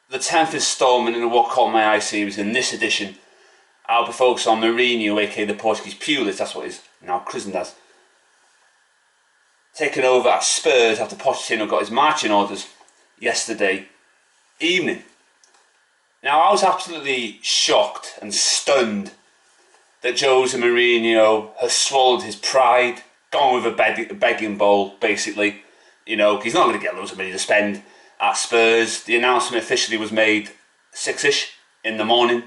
the 10th instalment in the What Caught My Eye series. In this edition, I'll be focused on Mourinho, aka the Portuguese Pulis, that's what he's now christened as. Taking over at Spurs after Pochettino got his marching orders yesterday evening. Now, I was absolutely shocked and stunned that Jose Mourinho has swallowed his pride, gone with a begging bowl, basically. You know, he's not going to get loads of money to spend at Spurs. The announcement officially was made 6ish in the morning.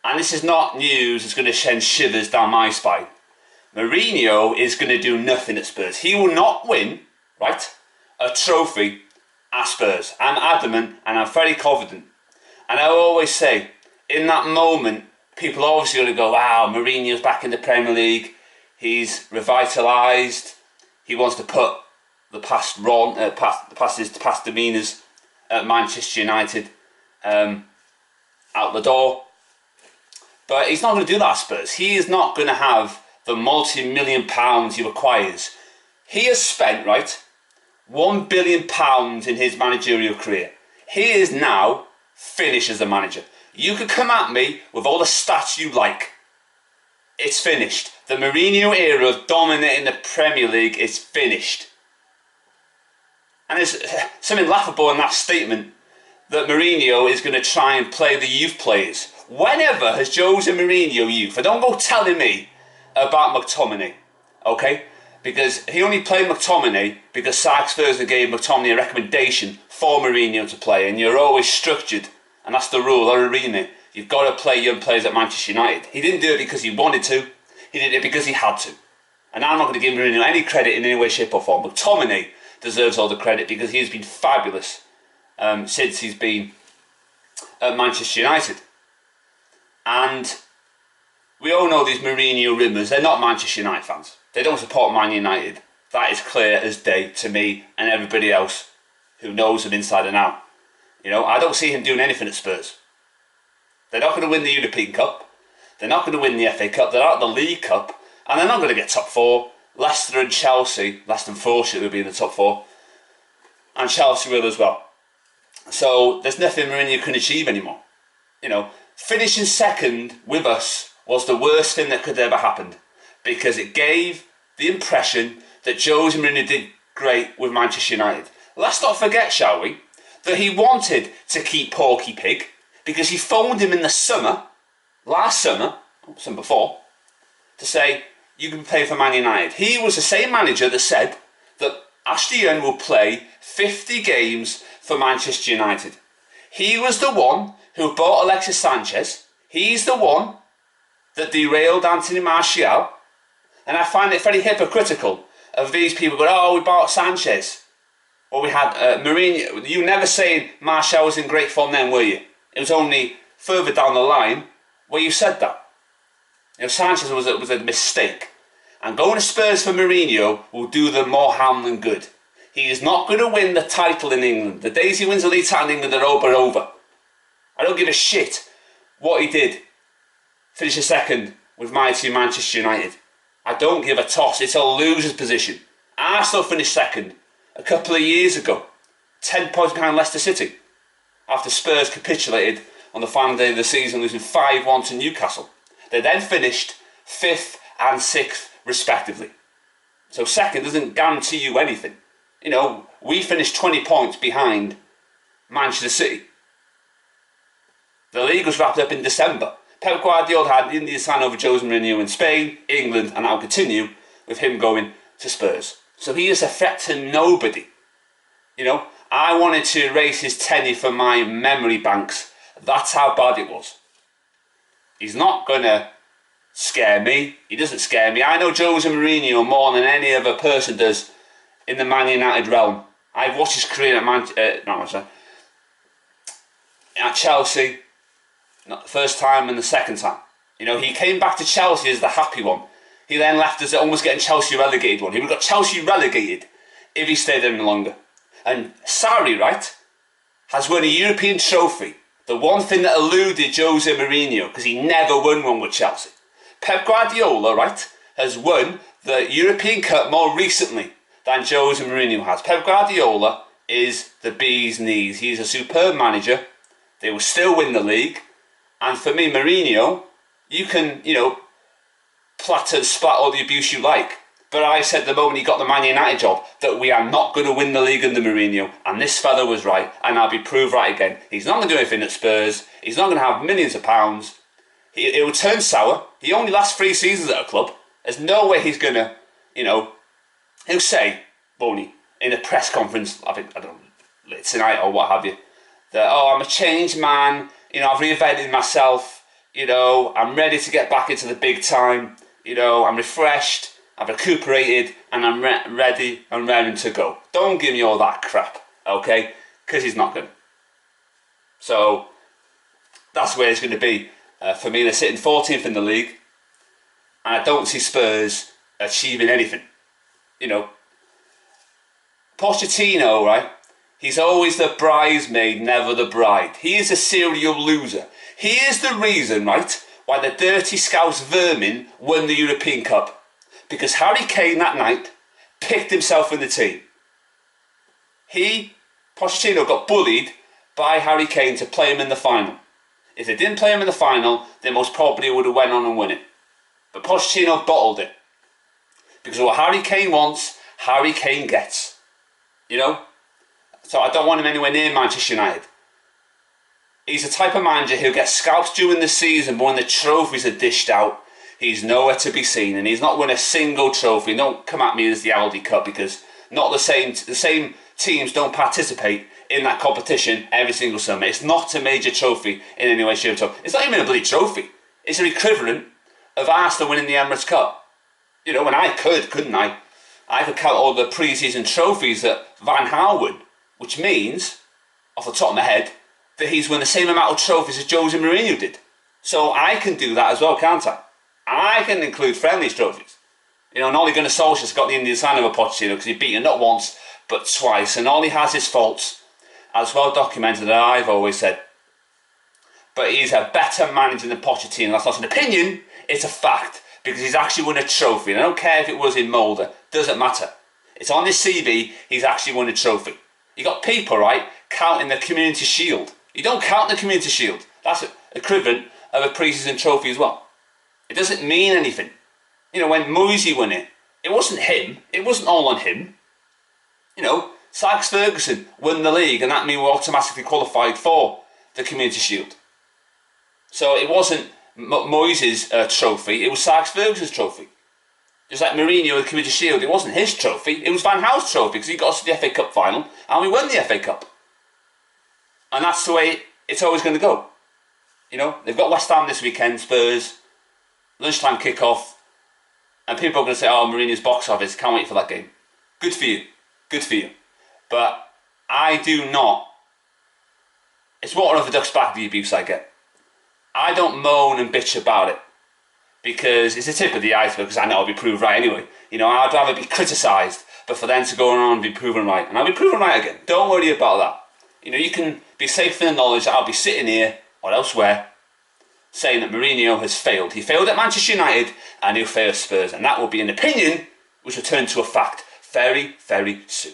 And this is not news that's going to send shivers down my spine. Mourinho is going to do nothing at Spurs. He will not win, right, a trophy at Spurs. I'm adamant and I'm very confident. And I always say, in that moment, people are obviously going to go, wow, Mourinho's back in the Premier League. He's revitalised. He wants to put the past past demeanours at Manchester United out the door. But he's not going to do that at Spurs. He is not going to have the multi-million pounds he requires. He has spent, right, £1 billion in his managerial career. He is now finished as a manager. You could come at me with all the stats you like. It's finished. The Mourinho era of dominating the Premier League is finished. And there's something laughable in that statement that Mourinho is going to try and play the youth players. Whenever has Jose Mourinho youth? And don't go telling me about McTominay, okay? Because he only played McTominay because Sykes Ferguson gave McTominay a recommendation for Mourinho to play, and you're always structured, and that's the rule, or a remit. You've got to play young players at Manchester United. He didn't do it because he wanted to. He did it because he had to. And I'm not going to give Mourinho any credit in any way, shape or form. McTominay deserves all the credit because he has been fabulous since he's been at Manchester United. And we all know these Mourinho rumours. They're not Manchester United fans. They don't support Man United. That is clear as day to me and everybody else who knows him inside and out. You know, I don't see him doing anything at Spurs. They're not going to win the European Cup. They're not going to win the FA Cup. They're out of the League Cup. And they're not going to get top four. Leicester and Chelsea, Leicester unfortunately will be in the top four. And Chelsea will as well. So there's nothing Mourinho can achieve anymore. You know, finishing second with us was the worst thing that could ever happen. Because it gave the impression that Jose Mourinho did great with Manchester United. Let's not forget, shall we, that he wanted to keep Porky Pig because he phoned him in the summer, last summer, or summer before, to say, you can play for Man United. He was the same manager that said that Ashley Young will play 50 games for Manchester United. He was the one who bought Alexis Sanchez. He's the one that derailed Anthony Martial. And I find it very hypocritical of these people going, oh, we bought Sanchez. Or we had Mourinho. You were never saying Martial was in great form then, were you? It was only further down the line where you said that. You know, Sanchez was a mistake. And going to Spurs for Mourinho will do them more harm than good. He is not going to win the title in England. The days he wins the league title in England are over. I don't give a shit what he did. Finish a second with my team, Manchester United. I don't give a toss. It's a loser's position. Arsenal finished second a couple of years ago. 10 points behind Leicester City. After Spurs capitulated on the final day of the season, losing 5-1 to Newcastle. They then finished 5th and 6th respectively. So second doesn't guarantee you anything. You know, we finished 20 points behind Manchester City. The league was wrapped up in December. Pep Guardiola had the Indian sign over Jose Mourinho in Spain, England, and I'll continue with him going to Spurs. So he is a threat to nobody. You know, I wanted to erase his tenure from my memory banks. That's how bad it was. He's not going to scare me. He doesn't scare me. I know Jose Mourinho more than any other person does in the Man United realm. I've watched his career at Chelsea, not the first time and the second time. You know, he came back to Chelsea as the happy one. He then left as almost getting Chelsea relegated one. He would have got Chelsea relegated if he stayed there any longer. And Sarri, right, has won a European trophy. The one thing that eluded Jose Mourinho, because he never won one with Chelsea. Pep Guardiola, right, has won the European Cup more recently than Jose Mourinho has. Pep Guardiola is the bee's knees. He's a superb manager. They will still win the league. And for me, Mourinho, you can, platter and splat all the abuse you like. But I said the moment he got the Man United job that we are not going to win the league under Mourinho. And this fella was right, and I'll be proved right again. He's not going to do anything at Spurs. He's not going to have millions of pounds. It will turn sour. He only lasts 3 seasons at a club. There's no way he's going to, he'll say, Boney, in a press conference, I don't know, tonight or what have you, that, I'm a changed man, I've reinvented myself, I'm ready to get back into the big time, I'm refreshed, I've recuperated, and I'm ready and raring to go. Don't give me all that crap, okay? Because he's not going to. So, that's where it's going to be. For me, they're sitting 14th in the league, and I don't see Spurs achieving anything. Pochettino, right? He's always the bridesmaid, never the bride. He is a serial loser. He is the reason, right, why the dirty Scouse vermin won the European Cup. Because Harry Kane that night picked himself in the team. Pochettino, got bullied by Harry Kane to play him in the final. If they didn't play him in the final, they most probably would have went on and won it. But Pochettino bottled it. Because what Harry Kane wants, Harry Kane gets. So I don't want him anywhere near Manchester United. He's the type of manager who gets scalps during the season, but when the trophies are dished out, he's nowhere to be seen, and he's not won a single trophy. Don't come at me as the Aldi Cup, because not the same teams don't participate in that competition every single summer. It's not a major trophy in any way, shape, or form. It's not even a bloody trophy. It's an equivalent of Arsenal winning the Emirates Cup. When I couldn't I? I could count all the pre-season trophies that Van Gaal won, which means, off the top of my head, that he's won the same amount of trophies as Jose Mourinho did. So I can do that as well, can't I? I can include friendlies trophies. And Ole Gunnar Solskjaer's got the Indian sign of a Pochettino because he's beaten not once, but twice. And all he has his faults, as well documented, that I've always said. But he's a better manager than Pochettino. That's not an opinion, it's a fact. Because he's actually won a trophy. And I don't care if it was in Mulder. Doesn't matter. It's on his CV, he's actually won a trophy. You got people, right, counting the Community Shield. You don't count the Community Shield. That's equivalent of a pre-season trophy as well. It doesn't mean anything. When Moisey won it, it wasn't him. It wasn't all on him. Sir Alex Ferguson won the league, and that means we're automatically qualified for the Community Shield. So it wasn't Moisey's trophy, it was Sir Alex Ferguson's trophy. Just like Mourinho with the Community Shield, it wasn't his trophy, it was Van Gaal's trophy, because he got us to the FA Cup final, and we won the FA Cup. And that's the way it's always going to go. They've got West Ham this weekend, Spurs, lunchtime kick-off, and people are going to say, Mourinho's box office, can't wait for that game. Good for you. Good for you. But I do not. It's water off a duck's back, the abuse I get. I don't moan and bitch about it, because it's the tip of the iceberg, because I know I'll be proved right anyway. I'd rather be criticised, but for them to go on and be proven right. And I'll be proven right again. Don't worry about that. You can be safe in the knowledge that I'll be sitting here, or elsewhere, saying that Mourinho has failed. He failed at Manchester United, and he'll fail at Spurs. And that will be an opinion which will turn to a fact very, very soon.